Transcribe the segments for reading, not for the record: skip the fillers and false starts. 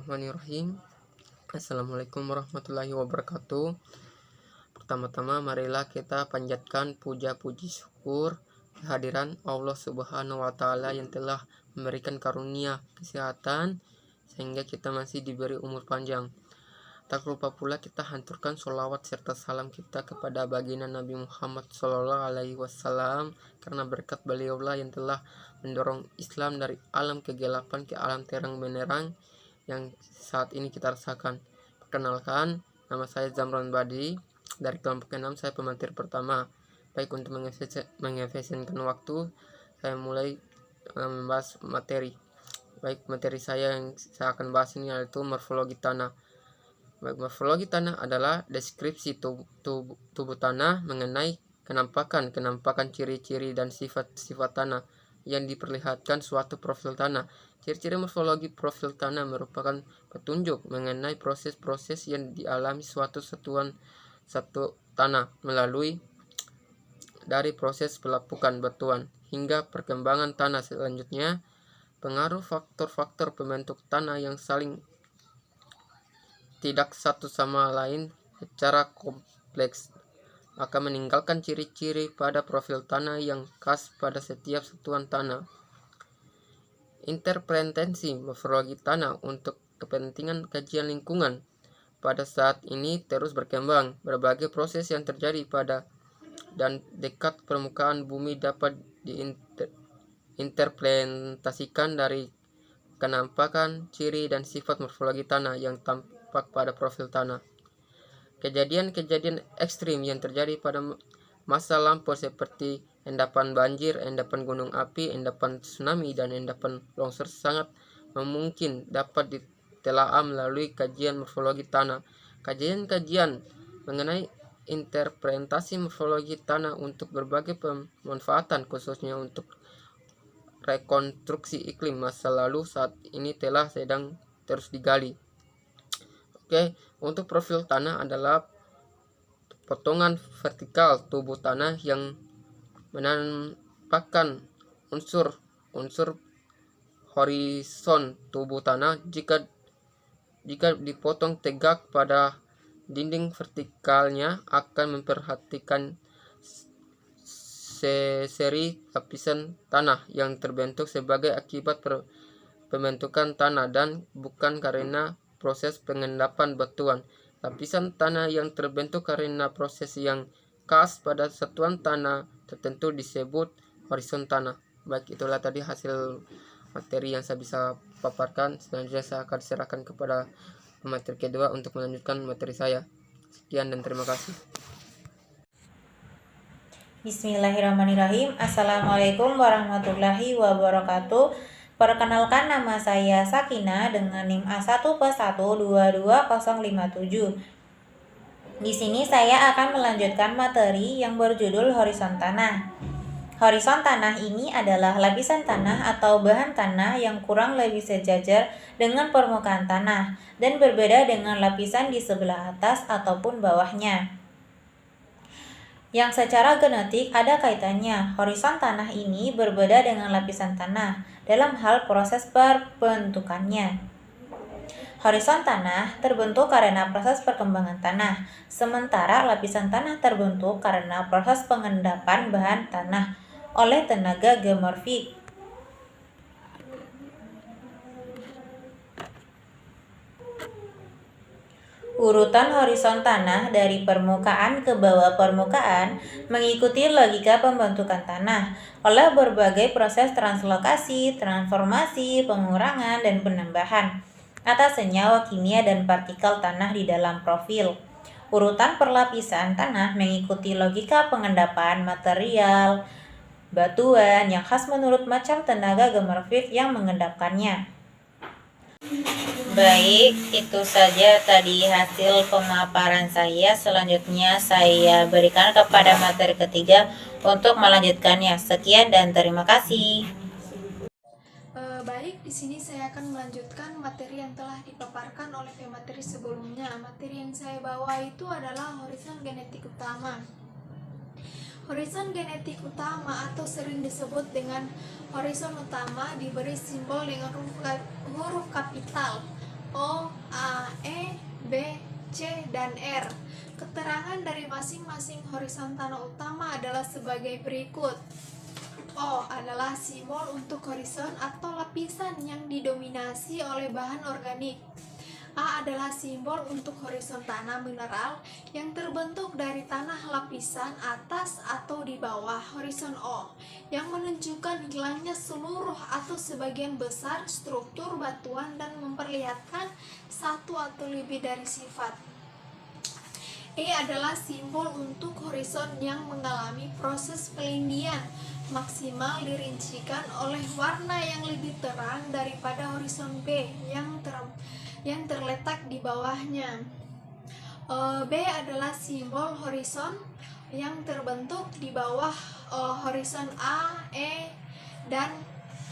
Bismillahirrahmanirrahim. Assalamualaikum warahmatullahi wabarakatuh. Pertama-tama marilah kita panjatkan puja puji syukur kehadiran Allah Subhanahu wa taala yang telah memberikan karunia kesehatan sehingga kita masih diberi umur panjang. Tak lupa pula kita hanturkan sholawat serta salam kita kepada baginda Nabi Muhammad SAW, karena berkat beliaulah yang telah mendorong Islam dari alam kegelapan ke alam terang benderang yang saat ini kita rasakan. Perkenalkan, nama saya Zamron Badi dari kelompok 6, saya pemateri pertama. Baik, untuk mengefisienkan waktu, saya mulai membahas materi. Baik, materi saya yang saya akan bahas ini yaitu morfologi tanah. Baik, morfologi tanah adalah deskripsi tubuh tanah mengenai kenampakan ciri-ciri dan sifat-sifat tanah yang diperlihatkan suatu profil tanah. Ciri-ciri morfologi profil tanah merupakan petunjuk mengenai proses-proses yang dialami suatu tanah melalui dari proses pelapukan batuan hingga perkembangan tanah selanjutnya. Pengaruh faktor-faktor pembentuk tanah yang saling tidak satu sama lain secara kompleks akan meninggalkan ciri-ciri pada profil tanah yang khas pada setiap satuan tanah. Interpretasi morfologi tanah untuk kepentingan kajian lingkungan pada saat ini terus berkembang. Berbagai proses yang terjadi pada dan dekat permukaan bumi dapat diinterpretasikan dari kenampakan, ciri, dan sifat morfologi tanah yang tampak pada profil tanah. Kejadian-kejadian ekstrim yang terjadi pada masa lampau seperti endapan banjir, endapan gunung api, endapan tsunami, dan endapan longsor sangat memungkin dapat ditelaah melalui kajian morfologi tanah. Kajian-kajian mengenai interpretasi morfologi tanah untuk berbagai pemanfaatan, khususnya untuk rekonstruksi iklim masa lalu, saat ini sedang terus digali. Oke, untuk profil tanah adalah potongan vertikal tubuh tanah yang menampakkan unsur horizon tubuh tanah. Jika dipotong tegak pada dinding vertikalnya akan memperhatikan seri lapisan tanah yang terbentuk sebagai akibat pembentukan tanah dan bukan karena proses pengendapan batuan. Lapisan tanah yang terbentuk karena proses yang khas pada satuan tanah tertentu disebut horizon tanah. Baik, itulah tadi hasil materi yang saya bisa paparkan. Selanjutnya saya akan serahkan kepada materi kedua untuk melanjutkan materi saya. Sekian dan terima kasih. Bismillahirrahmanirrahim. Assalamualaikum warahmatullahi wabarakatuh. Perkenalkan, nama saya Sakina dengan NIM A1+1222057. Di sini saya akan melanjutkan materi yang berjudul horizon tanah. Horizon tanah ini adalah lapisan tanah atau bahan tanah yang kurang lebih sejajar dengan permukaan tanah dan berbeda dengan lapisan di sebelah atas ataupun bawahnya, yang secara genetik ada kaitannya. Horizon tanah ini berbeda dengan lapisan tanah dalam hal proses perbentukannya. Horizon tanah terbentuk karena proses perkembangan tanah, sementara lapisan tanah terbentuk karena proses pengendapan bahan tanah oleh tenaga geomorfik. Urutan horizon tanah dari permukaan ke bawah permukaan mengikuti logika pembentukan tanah oleh berbagai proses translokasi, transformasi, pengurangan, dan penambahan atas senyawa kimia dan partikel tanah di dalam profil. Urutan perlapisan tanah mengikuti logika pengendapan material batuan yang khas menurut macam tenaga geomorfik yang mengendapkannya. Baik, itu saja tadi hasil pemaparan saya. Selanjutnya saya berikan kepada materi ketiga untuk melanjutkannya. Sekian dan terima kasih. Baik, di sini saya akan melanjutkan materi yang telah dipaparkan oleh pemateri sebelumnya. Materi yang saya bawa itu adalah horizon genetik utama. Horizon genetik utama atau sering disebut dengan horizon utama diberi simbol dengan huruf kapital. O, A, E, B, C, dan R. Keterangan dari masing-masing horizon tanah utama adalah sebagai berikut. O adalah simbol untuk horizon atau lapisan yang didominasi oleh bahan organik. A adalah simbol untuk horizon tanah mineral yang terbentuk dari tanah lapisan atas atau di bawah horizon O, yang menunjukkan hilangnya seluruh atau sebagian besar struktur batuan dan memperlihatkan satu atau lebih dari sifat. E adalah simbol untuk horizon yang mengalami proses pelindian maksimal dirincikan oleh warna yang lebih terang daripada horizon B yang terletak di bawahnya. B adalah simbol horizon yang terbentuk di bawah horizon A, E, dan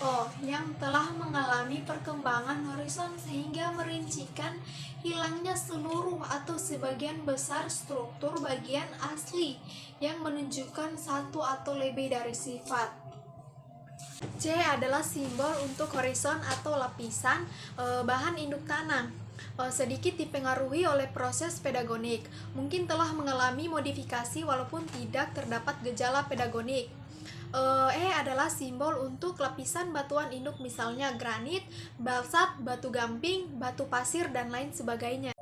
O yang telah mengalami perkembangan horizon sehingga merincikan hilangnya seluruh atau sebagian besar struktur bagian asli yang menunjukkan satu atau lebih dari sifat. C adalah simbol untuk horizon atau lapisan bahan induk tanah. Sedikit dipengaruhi oleh proses pedagonik, mungkin telah mengalami modifikasi walaupun tidak terdapat gejala pedagonik. E adalah simbol untuk lapisan batuan induk misalnya granit, balsat, batu gamping, batu pasir, dan lain sebagainya.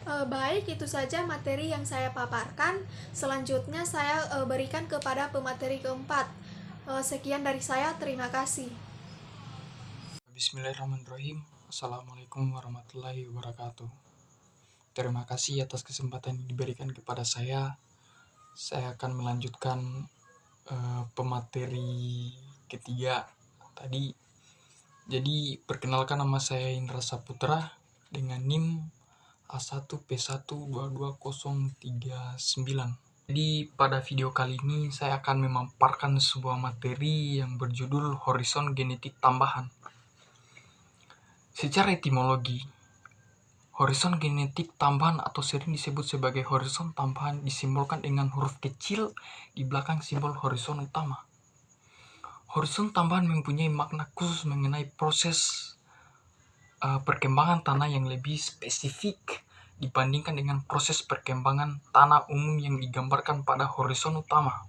Baik, itu saja materi yang saya paparkan. Selanjutnya saya berikan kepada pemateri keempat. Sekian dari saya, terima kasih. Bismillahirrahmanirrahim. Assalamualaikum warahmatullahi wabarakatuh. Terima kasih atas kesempatan yang diberikan kepada saya. Saya akan melanjutkan pemateri ketiga tadi. Jadi perkenalkan, nama saya Indra Saputra dengan NIM A1P1222039. Jadi pada video kali ini saya akan memaparkan sebuah materi yang berjudul Horizon Genetik Tambahan. Secara etimologi, horizon genetik tambahan atau sering disebut sebagai horizon tambahan disimbolkan dengan huruf kecil di belakang simbol horizon utama. Horizon tambahan mempunyai makna khusus mengenai proses perkembangan tanah yang lebih spesifik dibandingkan dengan proses perkembangan tanah umum yang digambarkan pada horizon utama.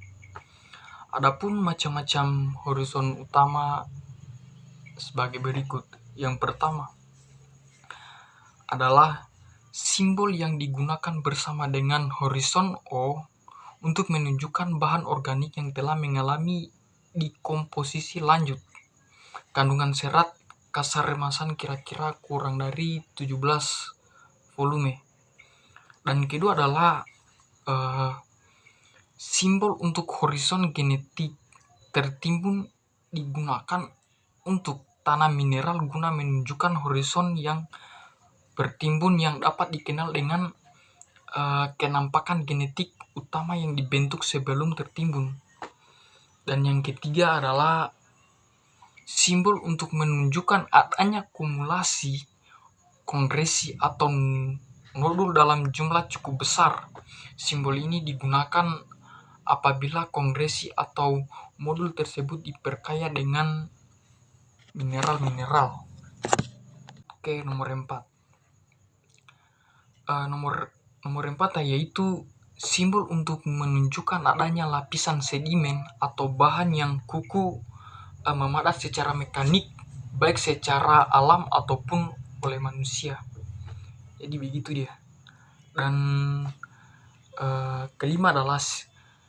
Adapun macam-macam horizon utama sebagai berikut. Yang pertama adalah simbol yang digunakan bersama dengan horizon O untuk menunjukkan bahan organik yang telah mengalami dekomposisi lanjut. Kandungan serat kasar remasan kira-kira kurang dari 17 volume. Dan kedua adalah simbol untuk horizon genetik tertimbun digunakan untuk tanah mineral guna menunjukkan horizon yang bertimbun yang dapat dikenal dengan kenampakan genetik utama yang dibentuk sebelum tertimbun. Dan yang ketiga adalah simbol untuk menunjukkan adanya kumulasi, kongresi atau nodul dalam jumlah cukup besar. Simbol ini digunakan apabila kongresi atau modul tersebut diperkaya dengan mineral-mineral. Oke, nomor 4. Nomor 4 yaitu simbol untuk menunjukkan adanya lapisan sedimen atau bahan yang kuku memadat secara mekanik, baik secara alam ataupun oleh manusia. Jadi begitu dia. Dan kelima adalah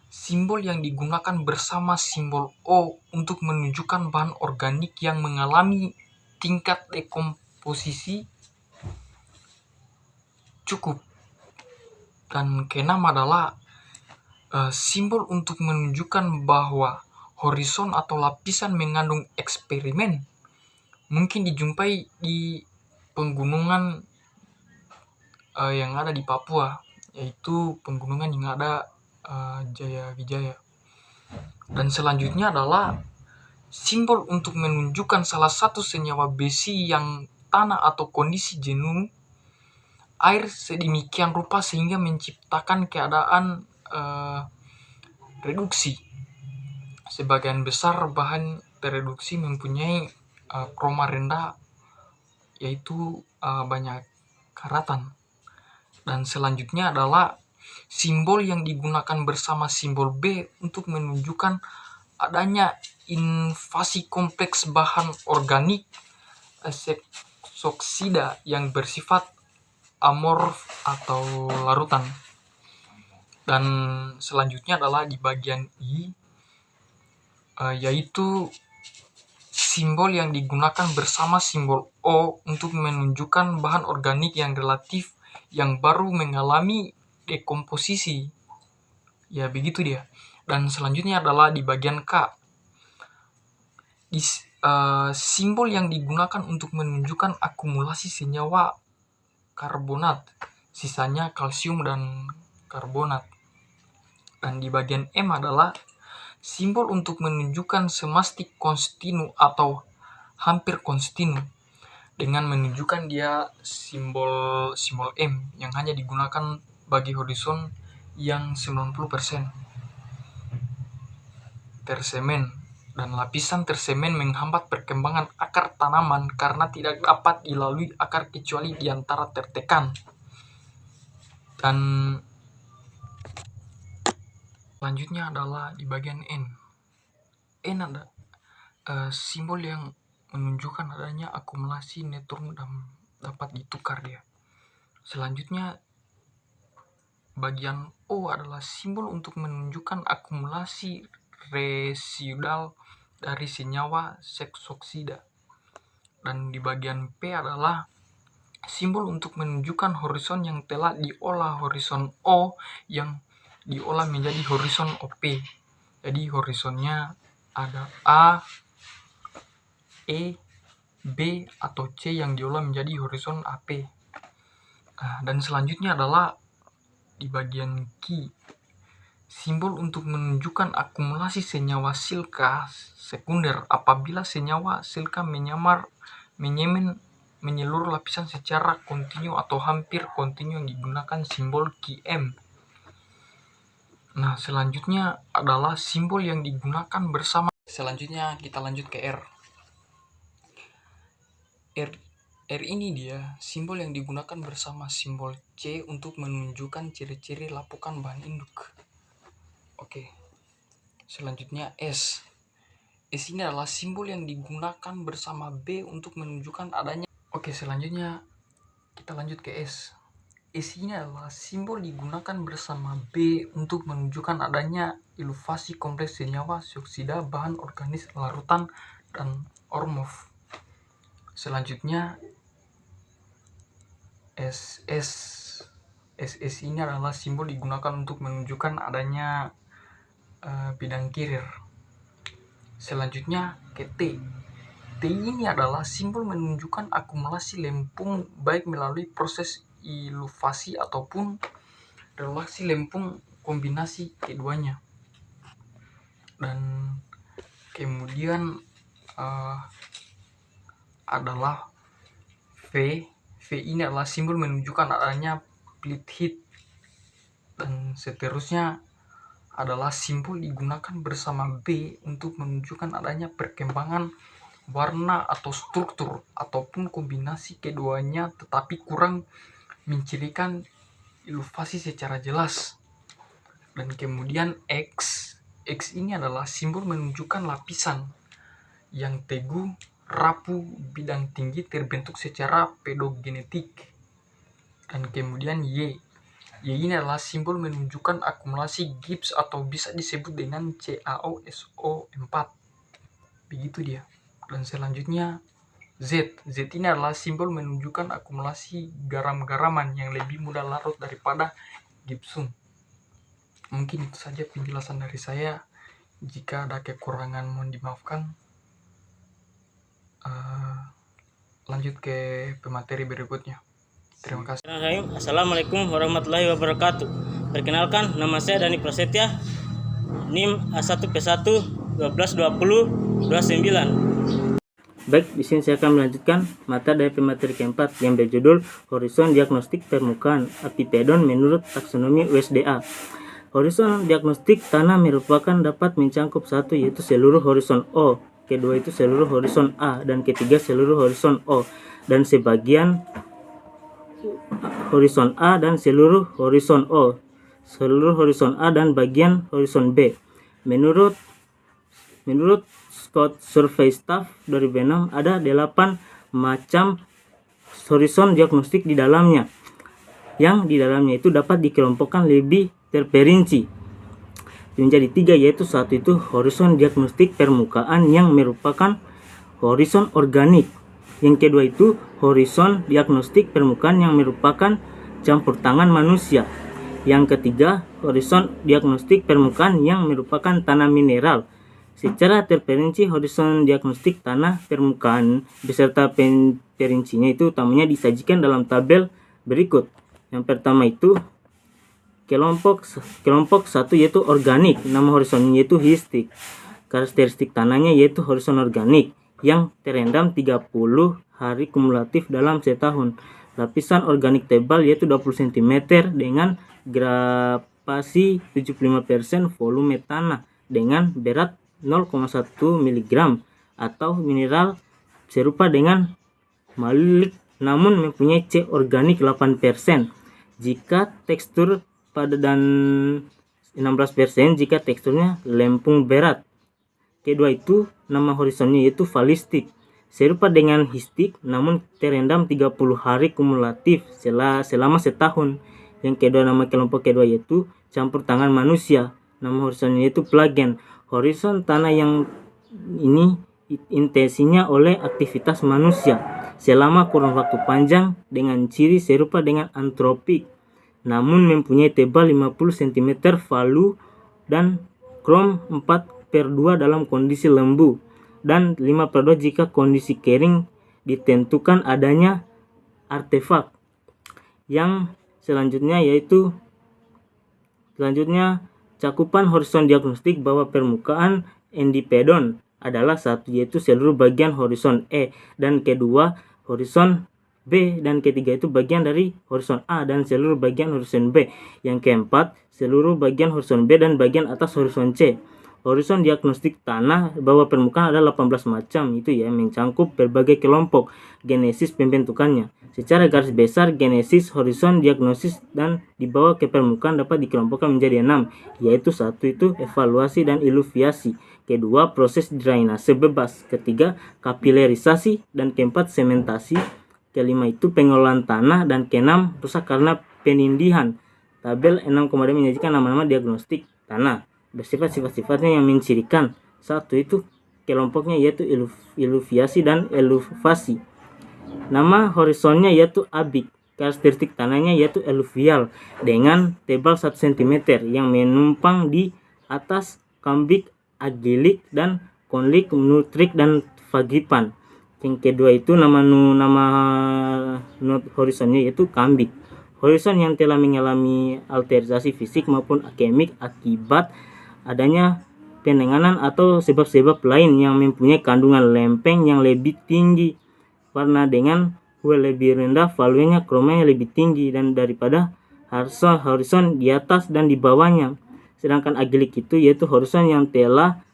simbol yang digunakan bersama simbol O untuk menunjukkan bahan organik yang mengalami tingkat dekomposisi cukup. Dan keenam adalah simbol untuk menunjukkan bahwa horizon atau lapisan mengandung eksperimen mungkin dijumpai di penggunungan yang ada di Papua, yaitu penggunungan yang ada Jaya Wijaya. Dan selanjutnya adalah simbol untuk menunjukkan salah satu senyawa besi yang tanah atau kondisi jenuh air sedemikian rupa sehingga menciptakan keadaan reduksi. Sebagian besar bahan tereduksi mempunyai kroma rendah, yaitu banyak karatan. Dan selanjutnya adalah simbol yang digunakan bersama simbol B untuk menunjukkan adanya invasi kompleks bahan organik seksoksida yang bersifat amorf atau larutan. Dan selanjutnya adalah di bagian I, yaitu simbol yang digunakan bersama simbol O untuk menunjukkan bahan organik yang relatif yang baru mengalami dekomposisi. Ya begitu dia. Dan selanjutnya adalah di bagian K. Simbol yang digunakan untuk menunjukkan akumulasi senyawa karbonat, sisanya kalsium dan karbonat. Dan di bagian M adalah simbol untuk menunjukkan semastik kontinu atau hampir kontinu, dengan menunjukkan dia simbol M yang hanya digunakan bagi horizon yang 90% tersemen, dan lapisan tersemen menghambat perkembangan akar tanaman karena tidak dapat dilalui akar kecuali di antara tertekan. Dan selanjutnya adalah di bagian N. N ada simbol yang menunjukkan adanya akumulasi neutron dan dapat ditukar dia. Selanjutnya bagian O adalah simbol untuk menunjukkan akumulasi residual dari senyawa seksoksida. Dan di bagian P adalah simbol untuk menunjukkan horizon yang telah diolah horizon O yang diolah menjadi horizon OP. Jadi horizonnya ada A, E, B, atau C yang diolah menjadi horizon AP. Dan selanjutnya adalah di bagian Q, simbol untuk menunjukkan akumulasi senyawa silika sekunder apabila senyawa silika menyeluruh lapisan secara kontinu atau hampir kontinu yang digunakan simbol QM. Nah, selanjutnya adalah simbol yang digunakan bersama. Selanjutnya kita lanjut ke R. R ini dia simbol yang digunakan bersama simbol C untuk menunjukkan ciri-ciri lapukan bahan induk. Oke. Selanjutnya S. S ini adalah simbol yang digunakan bersama B untuk menunjukkan adanya. Oke, selanjutnya kita lanjut ke S. S ini adalah simbol digunakan bersama B untuk menunjukkan adanya iluvasi kompleks senyawa sioksida bahan organis larutan dan Ormov. Selanjutnya SS ini adalah simbol digunakan untuk menunjukkan adanya bidang kirir. Selanjutnya ke T. T ini adalah simbol menunjukkan akumulasi lempung baik melalui proses iluvasi ataupun relaksi lempung kombinasi keduanya. Dan kemudian adalah V. V ini adalah simbol menunjukkan adanya split heat. Dan seterusnya adalah simbol digunakan bersama B untuk menunjukkan adanya perkembangan warna atau struktur ataupun kombinasi keduanya tetapi kurang mencirikan iluvasi secara jelas. Dan kemudian X ini adalah simbol menunjukkan lapisan yang teguh, rapuh, bidang tinggi terbentuk secara pedogenetik. Dan kemudian Y ini adalah simbol menunjukkan akumulasi gips atau bisa disebut dengan CaOSO4. Begitu dia. Dan selanjutnya Z ini adalah simbol menunjukkan akumulasi garam-garaman yang lebih mudah larut daripada gipsum. Mungkin itu saja penjelasan dari saya. Jika ada kekurangan mohon dimaafkan. Lanjut ke pemateri berikutnya. Terima kasih. Assalamualaikum warahmatullahi wabarakatuh. Perkenalkan, nama saya Dani Prasetya, NIM A1P1 1220 29. Baik, di sini saya akan melanjutkan materi dari pemateri keempat yang berjudul Horizon Diagnostik Permukaan Apipedon menurut taksonomi USDA. Horizon diagnostik tanah merupakan dapat mencangkup satu yaitu seluruh horizon O, kedua itu seluruh horizon A, dan ketiga seluruh horizon O. dan sebagian horizon A dan seluruh horizon O, seluruh horizon A dan bagian horizon B. Menurut Scott Survey Staff 2006 ada 8 macam horizon diagnostik di dalamnya, yang di dalamnya itu dapat dikelompokkan lebih terperinci menjadi 3, yaitu satu itu horizon diagnostik permukaan yang merupakan horizon organik. Yang kedua itu horizon diagnostik permukaan yang merupakan campur tangan manusia. Yang ketiga, horizon diagnostik permukaan yang merupakan tanah mineral. Secara terperinci, horizon diagnostik tanah permukaan beserta perincinya itu utamanya disajikan dalam tabel berikut. Yang pertama itu kelompok 1 yaitu organik, nama horizonnya yaitu histik. Karakteristik tanahnya yaitu horizon organik yang terendam 30 hari kumulatif dalam setahun. Lapisan organik tebal yaitu 20 cm dengan gravasi 75% volume tanah dengan berat 0,1 mg atau mineral serupa dengan malit namun mempunyai C organik 8%. Jika tekstur padat dan 16% jika teksturnya lempung berat. Kedua itu nama horizonnya yaitu valistik, serupa dengan histik namun terendam 30 hari kumulatif selama setahun. Yang kedua, nama kelompok kedua yaitu campur tangan manusia, nama horizonnya yaitu plagen, horizon tanah yang ini intensinya oleh aktivitas manusia selama kurun waktu panjang dengan ciri serupa dengan antropik namun mempunyai tebal 50 cm valu dan krom 4/2 dalam kondisi lembu dan 5/2 jika kondisi kering ditentukan adanya artefak. Yang selanjutnya cakupan horizon diagnostik bawah permukaan endipedon adalah satu yaitu seluruh bagian horizon E dan kedua horizon B dan ketiga itu bagian dari horizon A dan seluruh bagian horizon B. Yang keempat seluruh bagian horizon B dan bagian atas horizon C. Horizon diagnostik tanah bawah permukaan ada 18 macam itu ya, mencangkup berbagai kelompok genesis pembentukannya. Secara garis besar genesis horizon diagnosis dan dibawa ke permukaan dapat dikelompokkan menjadi 6, yaitu satu itu evaluasi dan iluviasi, kedua proses drainase bebas, ketiga kapilerisasi dan keempat sementasi, kelima itu pengolahan tanah dan keenam rusak karena penindihan. Tabel 6,2 menyajikan nama-nama diagnostik tanah bersifat sifat-sifatnya yang mencirikan. Satu itu kelompoknya yaitu iluviasi dan eluvasi. Nama horizonnya yaitu abik. Karakteristik tanahnya yaitu eluvial dengan tebal 1 cm yang menumpang di atas kambik, agilik dan konlik, nutrik dan vagipan. Yang kedua itu nama horizonnya yaitu kambik. Horizon yang telah mengalami alterasi fisik maupun kemik akibat adanya penanganan atau sebab-sebab lain yang mempunyai kandungan lempeng yang lebih tinggi, warna dengan hue lebih rendah, valuenya kromanya lebih tinggi dan daripada horizon di atas dan di bawahnya. Sedangkan agilik itu yaitu horizon yang telah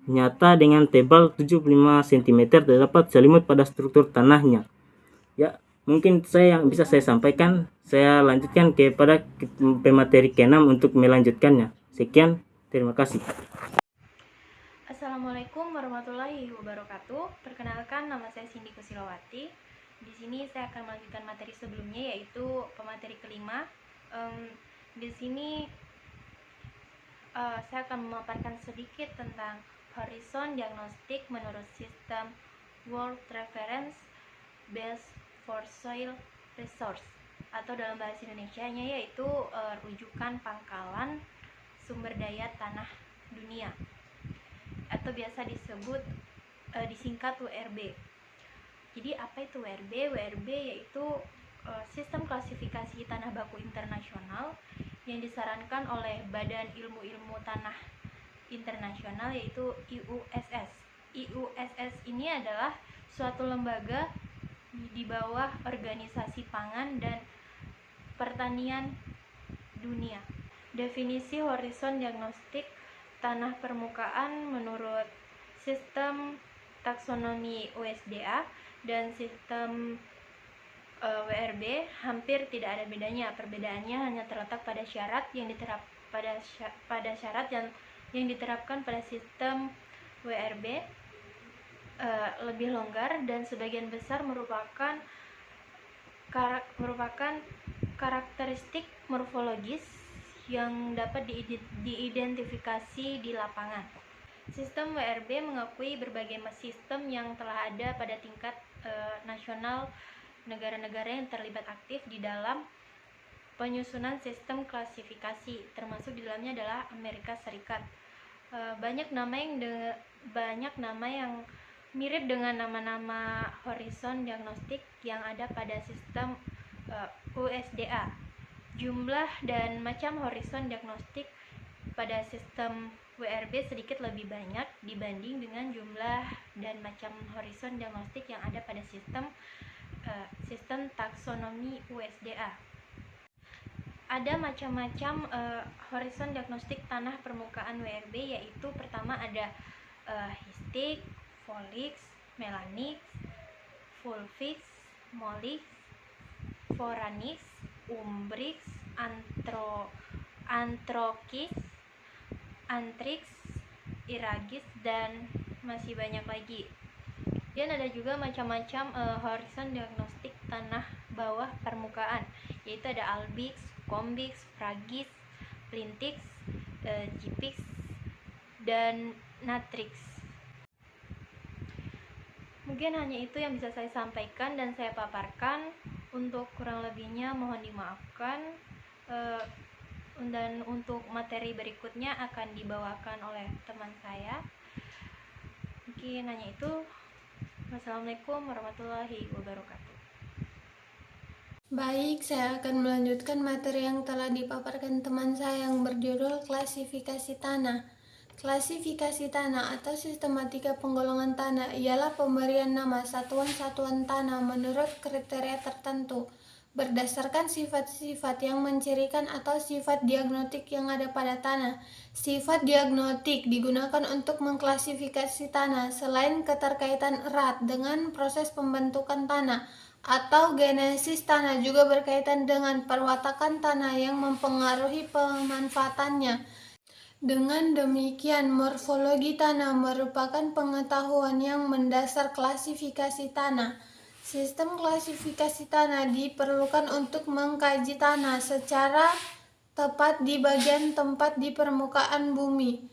nyata dengan tebal 75 cm terdapat selimut pada struktur tanahnya. Ya, mungkin yang bisa saya sampaikan. Saya lanjutkan kepada pemateri ke-6 untuk melanjutkannya. Sekian, terima kasih. Assalamualaikum warahmatullahi wabarakatuh. Perkenalkan, nama saya Cindy Kusilawati. Di sini saya akan melanjutkan materi sebelumnya yaitu pemateri kelima. Di sini saya akan memaparkan sedikit tentang horizon diagnostik menurut sistem World Reference Base for Soil Resource atau dalam bahasa Indonesianya yaitu rujukan pangkalan sumber daya tanah dunia atau biasa disebut disingkat WRB. Jadi apa itu WRB? WRB yaitu sistem klasifikasi tanah baku internasional yang disarankan oleh Badan Ilmu-Ilmu Tanah Internasional yaitu IUSS. IUSS ini adalah suatu lembaga di bawah Organisasi Pangan dan Pertanian Dunia. Definisi horizon diagnostik tanah permukaan menurut sistem taksonomi USDA dan sistem WRB hampir tidak ada bedanya. Perbedaannya hanya terletak pada syarat yang diterapkan pada sistem WRB lebih longgar dan sebagian besar merupakan karakteristik morfologis yang dapat diidentifikasi di lapangan. Sistem WRB mengakui berbagai sistem yang telah ada pada tingkat nasional negara-negara yang terlibat aktif di dalam penyusunan sistem klasifikasi, termasuk di dalamnya adalah Amerika Serikat. Banyak nama yang mirip dengan nama-nama horizon diagnostik yang ada pada sistem USDA. Jumlah dan macam horizon diagnostik pada sistem WRB sedikit lebih banyak dibanding dengan jumlah dan macam horizon diagnostik yang ada pada sistem taksonomi USDA. Ada macam-macam horizon diagnostik tanah permukaan WRB, yaitu pertama ada Histik, Volix, Melanix, Fulvix, Molix, Foranix, Umbrix, Antrokis, Antrix, Iragis, dan masih banyak lagi. Dan ada juga macam-macam horizon diagnostik tanah bawah permukaan, yaitu ada Albix, Combix, Fragis, Plintix, Gipix, dan Natrix. Mungkin hanya itu yang bisa saya sampaikan dan saya paparkan. Untuk kurang lebihnya mohon dimaafkan. Dan untuk materi berikutnya akan dibawakan oleh teman saya. Mungkin hanya itu. Wassalamualaikum warahmatullahi wabarakatuh. Baik, saya akan melanjutkan materi yang telah dipaparkan teman saya yang berjudul klasifikasi tanah. Klasifikasi tanah atau sistematika penggolongan tanah ialah pemberian nama satuan-satuan tanah menurut kriteria tertentu berdasarkan sifat-sifat yang mencirikan atau sifat diagnostik yang ada pada tanah. Sifat diagnostik digunakan untuk mengklasifikasi tanah selain keterkaitan erat dengan proses pembentukan tanah atau genesis tanah, juga berkaitan dengan perwatakan tanah yang mempengaruhi pemanfaatannya. Dengan demikian, morfologi tanah merupakan pengetahuan yang mendasar klasifikasi tanah. Sistem klasifikasi tanah diperlukan untuk mengkaji tanah secara tepat di bagian tempat di permukaan bumi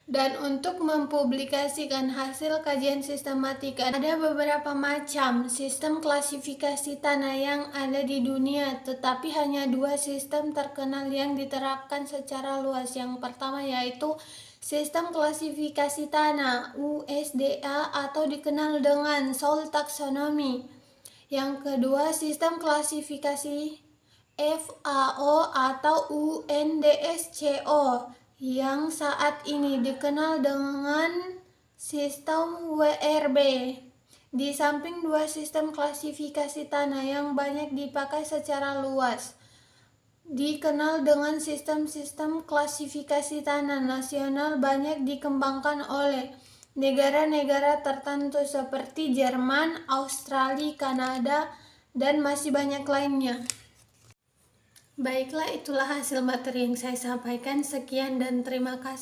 dan untuk mempublikasikan hasil kajian sistematika. Ada beberapa macam sistem klasifikasi tanah yang ada di dunia, tetapi hanya dua sistem terkenal yang diterapkan secara luas. Yang pertama yaitu sistem klasifikasi tanah USDA atau dikenal dengan Soil Taxonomy. Yang kedua, sistem klasifikasi FAO atau UNDSCO yang saat ini dikenal dengan sistem WRB. Di samping dua sistem klasifikasi tanah yang banyak dipakai secara luas, dikenal dengan sistem-sistem klasifikasi tanah nasional banyak dikembangkan oleh negara-negara tertentu seperti Jerman, Australia, Kanada, dan masih banyak lainnya. Baiklah, itulah hasil materi yang saya sampaikan. Sekian dan terima kasih.